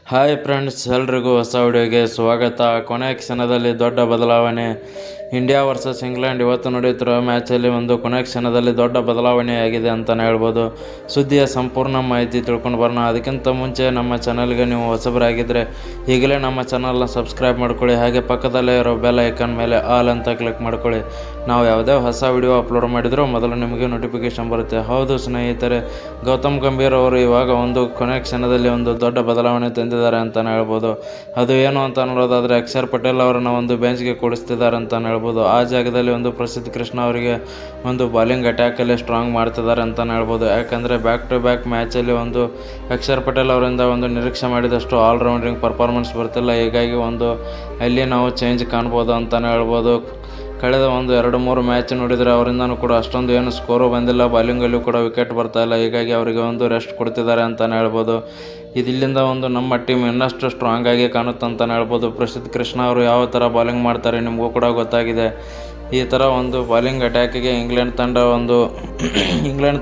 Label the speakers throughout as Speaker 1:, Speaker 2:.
Speaker 1: Hi friends, ಎಲ್ರಿಗೂ ಹೊಸ ವಿಡಿಯೋಗೆ ಸ್ವಾಗತ. ಕೊನೆಯ ಕ್ಷಣದಲ್ಲಿ ದೊಡ್ಡ ಬದಲಾವಣೆ. ಇಂಡಿಯಾ ವರ್ಸಸ್ ಇಂಗ್ಲೆಂಡ್ ಇವತ್ತು ನಡೆಯುತ್ತಿರುವ ಮ್ಯಾಚಲ್ಲಿ ಕೊನೆಯ ಕ್ಷಣದಲ್ಲಿ ದೊಡ್ಡ ಬದಲಾವಣೆಯಾಗಿದೆ ಅಂತಲೇ ಹೇಳ್ಬೋದು. ಸುದ್ದಿಯ ಸಂಪೂರ್ಣ ಮಾಹಿತಿ ತಿಳ್ಕೊಂಡು ಬರೋಣ. ಅದಕ್ಕಿಂತ ಮುಂಚೆ ನಮ್ಮ ಚಾನಲ್ಗೆ ನೀವು ಹೊಸಬರಾಗಿದ್ದರೆ ಈಗಲೇ ನಮ್ಮ ಚಾನಲ್ನ ಸಬ್ಸ್ಕ್ರೈಬ್ ಮಾಡ್ಕೊಳ್ಳಿ. ಹಾಗೆ ಪಕ್ಕದಲ್ಲೇ ಇರೋ ಬೆಲ್ ಐಕಾನ್ ಮೇಲೆ ಆಲ್ ಅಂತ ಕ್ಲಿಕ್ ಮಾಡ್ಕೊಳ್ಳಿ. ನಾವು ಯಾವುದೇ ಹೊಸ ವಿಡಿಯೋ ಅಪ್ಲೋಡ್ ಮಾಡಿದರೂ ಮೊದಲು ನಿಮಗೆ ನೋಟಿಫಿಕೇಶನ್ ಬರುತ್ತೆ. ಹೌದು ಸ್ನೇಹಿತರೆ, ಗೌತಮ್ ಗಂಭೀರ್ ಅವರು ಇವಾಗ ಕೊನೆಯ ಕ್ಷಣದಲ್ಲಿ ದೊಡ್ಡ ಬದಲಾವಣೆ ತಂದಿದ್ದಾರೆ ಅಂತಲೇ ಹೇಳ್ಬೋದು. ಅದು ಏನು ಅಂತ ನೋಡೋದಾದರೆ, ಅಕ್ಷರ್ ಪಟೇಲ್ ಅವರನ್ನು ಬೆಂಚ್ಗೆ ಕೂಡಿಸ್ತಿದ್ದಾರೆ ಅಂತಲೇ ಹೇಳ್ಬೋದು. ಆ ಜಾಗದಲ್ಲಿ ಪ್ರಸಿದ್ಧ ಕೃಷ್ಣ ಅವರಿಗೆ ಬಾಲಿಂಗ್ ಅಟ್ಯಾಕಲ್ಲಿ ಸ್ಟ್ರಾಂಗ್ ಮಾಡ್ತಿದ್ದಾರೆ ಅಂತಲೇ ಹೇಳ್ಬೋದು. ಯಾಕಂದರೆ ಬ್ಯಾಕ್ ಟು ಬ್ಯಾಕ್ ಮ್ಯಾಚಲ್ಲಿ ಅಕ್ಷರ್ ಪಟೇಲ್ ಅವರಿಂದ ನಿರೀಕ್ಷೆ ಮಾಡಿದಷ್ಟು ಆಲ್ರೌಂಡಿಂಗ್ ಪರ್ಫಾರ್ಮೆನ್ಸ್ ಬರ್ತಿಲ್ಲ. ಹೀಗಾಗಿ ಅಲ್ಲಿ ನಾವು ಚೇಂಜ್ ಕಾಣ್ಬೋದು ಅಂತಲೇ ಹೇಳ್ಬೋದು. ಕಳೆದ 2-3 ಮ್ಯಾಚ್ ನೋಡಿದರೆ ಅವರಿಂದನೂ ಕೂಡ ಅಷ್ಟೊಂದು ಏನು ಸ್ಕೋರು ಬಂದಿಲ್ಲ. ಬಾಲಿಂಗಲ್ಲೂ ಕೂಡ ವಿಕೆಟ್ ಬರ್ತಾಯಿಲ್ಲ. ಹೀಗಾಗಿ ಅವರಿಗೆ ರೆಸ್ಟ್ ಕೊಡ್ತಿದ್ದಾರೆ ಅಂತಲೇ ಹೇಳ್ಬೋದು. ಇದಿಲ್ಲಿಂದ ನಮ್ಮ ಟೀಮ್ ಇನ್ನಷ್ಟು ಸ್ಟ್ರಾಂಗ್ ಆಗಿ ಕಾಣುತ್ತೆ ಅಂತಲೇ ಹೇಳ್ಬೋದು. ಪ್ರಸಿದ್ಧ ಕೃಷ್ಣ ಅವರು ಯಾವ ಥರ ಬಾಲಿಂಗ್ ಮಾಡ್ತಾರೆ ನಿಮಗೂ ಕೂಡ ಗೊತ್ತಾಗಿದೆ. ಈ ಥರ ಬಾಲಿಂಗ್ ಅಟ್ಯಾಕಿಗೆ ಇಂಗ್ಲೆಂಡ್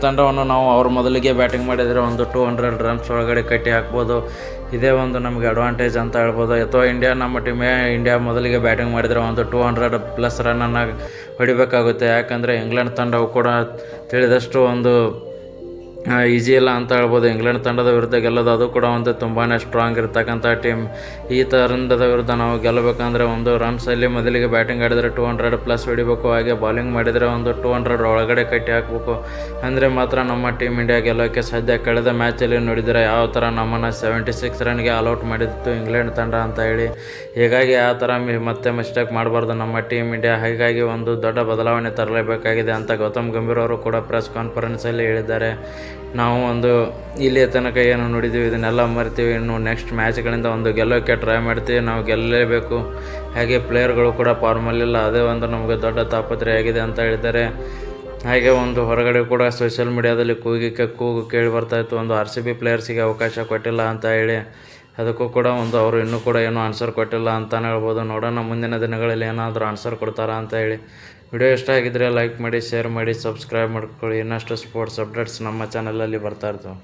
Speaker 1: ತಂಡವನ್ನು ನಾವು ಅವ್ರ ಮೊದಲಿಗೆ ಬ್ಯಾಟಿಂಗ್ ಮಾಡಿದರೆ 200 ರನ್ಸ್ ಒಳಗಡೆ ಕಟ್ಟಿ ಹಾಕ್ಬೋದು. ಇದೇ ನಮಗೆ ಅಡ್ವಾಂಟೇಜ್ ಅಂತ ಹೇಳ್ಬೋದು. ಅಥವಾ ಇಂಡಿಯಾ ಮೊದಲಿಗೆ ಬ್ಯಾಟಿಂಗ್ ಮಾಡಿದರೆ 200+ ರನ್ನನ್ನು ಹೊಡಿಬೇಕಾಗುತ್ತೆ. ಯಾಕಂದರೆ ಇಂಗ್ಲೆಂಡ್ ತಂಡವು ಕೂಡ ತಿಳಿದಷ್ಟು ಈಸಿ ಇಲ್ಲ ಅಂತ ಹೇಳ್ಬೋದು. ಇಂಗ್ಲೆಂಡ್ ತಂಡದ ವಿರುದ್ಧ ಗೆಲ್ಲೋದು ಅದು ಕೂಡ ತುಂಬಾ ಸ್ಟ್ರಾಂಗ್ ಇರ್ತಕ್ಕಂಥ ಟೀಮ್. ಈ ತಂಡದ ವಿರುದ್ಧ ನಾವು ಗೆಲ್ಲಬೇಕಂದ್ರೆ ರನ್ಸಲ್ಲಿ ಮೊದಲಿಗೆ ಬ್ಯಾಟಿಂಗ್ ಆಡಿದರೆ 200+ ಹೊಡಿಬೇಕು. ಹಾಗೆ ಬಾಲಿಂಗ್ ಮಾಡಿದರೆ 200 ಒಳಗಡೆ ಕಟ್ಟಿ ಹಾಕಬೇಕು. ಅಂದರೆ ಮಾತ್ರ ನಮ್ಮ ಟೀಮ್ ಇಂಡಿಯಾ ಗೆಲ್ಲೋಕ್ಕೆ ಸಾಧ್ಯ. ಕಳೆದ ಮ್ಯಾಚಲ್ಲಿ ನೋಡಿದರೆ ಯಾವ ಥರ ನಮ್ಮನ್ನು 76 ರನ್ಗೆ ಆಲ್ಔಟ್ ಮಾಡಿತ್ತು ಇಂಗ್ಲೆಂಡ್ ತಂಡ ಅಂತ ಹೇಳಿ. ಹೀಗಾಗಿ ಆ ಥರ ಮತ್ತೆ ಮಿಸ್ಟೇಕ್ ಮಾಡಬಾರ್ದು ನಮ್ಮ ಟೀಮ್ ಇಂಡಿಯಾ. ಹೀಗಾಗಿ ದೊಡ್ಡ ಬದಲಾವಣೆ ತರಲೇಬೇಕಾಗಿದೆ ಅಂತ ಗೌತಮ್ ಗಂಭೀರ್ ಅವರು ಕೂಡ ಪ್ರೆಸ್ ಕಾನ್ಫರೆನ್ಸಲ್ಲಿ ಹೇಳಿದ್ದಾರೆ. ನಾವು ಇಲ್ಲಿಯ ತನಕ ಏನು ನೋಡಿದ್ದೀವಿ ಇದನ್ನೆಲ್ಲ ಮರಿತೀವಿ. ಇನ್ನು ನೆಕ್ಸ್ಟ್ ಮ್ಯಾಚ್ಗಳಿಂದ ಗೆಲ್ಲೋಕ್ಕೆ ಟ್ರೈ ಮಾಡ್ತೀವಿ. ನಾವು ಗೆಲ್ಲಲೇಬೇಕು. ಹಾಗೆ ಪ್ಲೇಯರ್ಗಳು ಕೂಡ ಫಾರ್ಮಲ್ಲಿಲ್ಲ. ಅದೇ ನಮಗೆ ದೊಡ್ಡ ತಾಪತ್ರೆ ಆಗಿದೆ ಅಂತ ಹೇಳಿದ್ದಾರೆ. ಹಾಗೆ ಹೊರಗಡೆ ಕೂಡ ಸೋಷಿಯಲ್ ಮೀಡಿಯಾದಲ್ಲಿ ಕೂಗು ಕೇಳಿ ಬರ್ತಾಯಿತ್ತು. RCB ಪ್ಲೇಯರ್ಸಿಗೆ ಅವಕಾಶ ಕೊಟ್ಟಿಲ್ಲ ಅಂತ ಹೇಳಿ. ಅದಕ್ಕೂ ಕೂಡ ಅವರು ಇನ್ನೂ ಕೂಡ ಏನೂ ಆನ್ಸರ್ ಕೊಟ್ಟಿಲ್ಲ ಅಂತಲೇ ಹೇಳ್ಬೋದು. ನೋಡೋಣ ಮುಂದಿನ ದಿನಗಳಲ್ಲಿ ಏನಾದರೂ ಆನ್ಸರ್ ಕೊಡ್ತಾರಾ ಅಂತ ಹೇಳಿ. ವಿಡಿಯೋ ಇಷ್ಟ ಆಗಿದ್ದರೆ ಲೈಕ್ ಮಾಡಿ, ಶೇರ್ ಮಾಡಿ, ಸಬ್ಸ್ಕ್ರೈಬ್ ಮಾಡ್ಕೊಳ್ಳಿ. ಇನ್ನಷ್ಟು ಸ್ಪೋರ್ಟ್ಸ್ ಅಪ್ಡೇಟ್ಸ್ ನಮ್ಮ ಚಾನಲಲ್ಲಿ ಬರ್ತಾ ಇರ್ತವೆ.